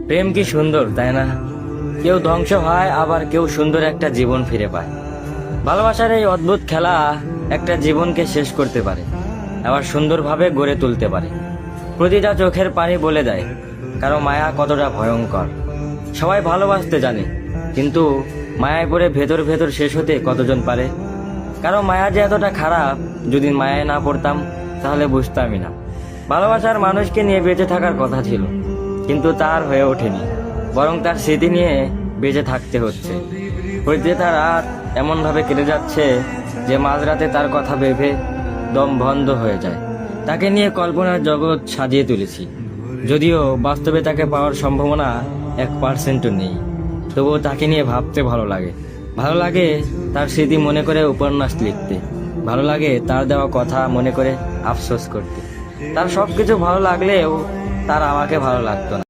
প্রেম কি সুন্দর, তাই না? কেউ ধ্বংস হয়, আবার কেউ সুন্দর একটা জীবন ফিরে পায়। ভালোবাসার এই অদ্ভুত খেলা একটা জীবনকে শেষ করতে পারে, আবার সুন্দরভাবে গড়ে তুলতে পারে। প্রতিটা চোখের পানি বলে দেয় কারো মায়া কতটা ভয়ঙ্কর। সবাই ভালোবাসতে জানে, কিন্তু মায়ায় পড়ে ভেতর ভেতর শেষ হতে কতজন পারে? কারো মায়া যে এতটা খারাপ, যদি মায়ায় না পড়তাম তাহলে বুঝতামই না। ভালোবাসার মানুষকে নিয়ে বেঁচে থাকার কথা ছিল, কিন্তু তার হয়ে ওঠেনি, বরং তার স্মৃতি নিয়ে বেঁচে থাকতে হচ্ছে। প্রতিটা রাত এমনভাবে কেটে যাচ্ছে যে মাঝরাতে তার কথা ভেবে দম বন্ধ হয়ে যায়। তাকে নিয়ে কল্পনার জগৎ সাজিয়ে তুলেছি, যদিও বাস্তবে তাকে পাওয়ার সম্ভাবনা 1% নেই। তবুও তাকে নিয়ে ভাবতে ভালো লাগে। ভালো লাগে তার স্মৃতি মনে করে উপন্যাস লিখতে, ভালো লাগে তার দেওয়া কথা মনে করে আফসোস করতে। তার সবকিছু ভালো লাগলেও তার আমাকে ভালো লাগতো না।